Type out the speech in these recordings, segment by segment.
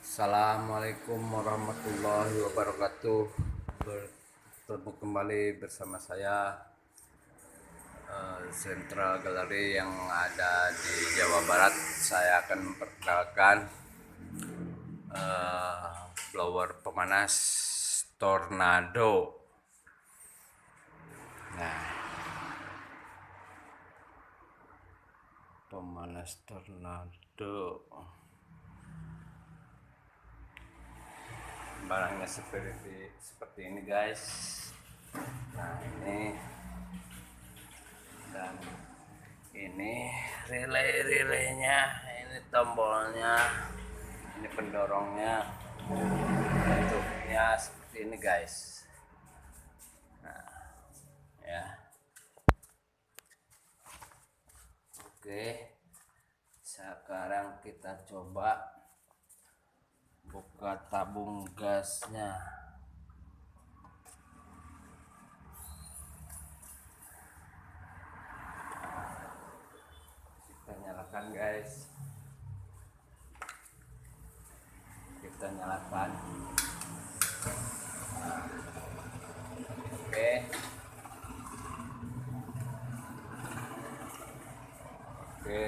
Assalamualaikum warahmatullahi wabarakatuh. Bertemu kembali bersama saya, Central Gallery yang ada di Jawa Barat. Saya akan memperkenalkan blower pemanas Tornado. Nah, pemanas Tornado. Barangnya seperti ini guys. Nah, ini dan ini relay-relaynya, ini tombolnya, ini pendorongnya, bentuknya seperti ini guys. Nah, ya. Oke, sekarang kita coba buka tabung gasnya. Kita nyalakan guys, kita nyalakan. Oke, oke.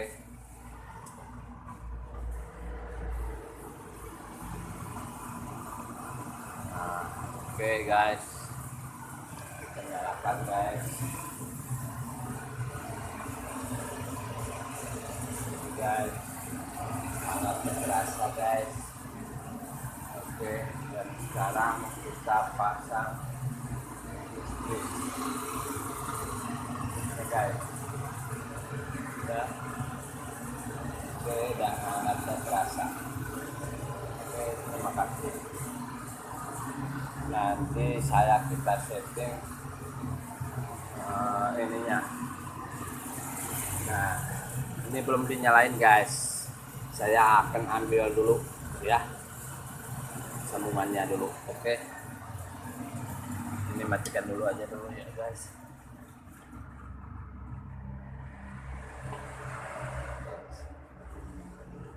Oke guys, kita nyalakan guys. Ini guys, sangat terasa guys. Oke, dan sekarang kita pasang listrik. Oke guys, ya. Oke, dan sangat terasa. Oke, terima kasih. Nanti kita setting ininya. Nah, ini belum dinyalain guys. Saya akan ambil dulu ya sambungannya dulu. Oke, ini matikan dulu aja dulu ya guys.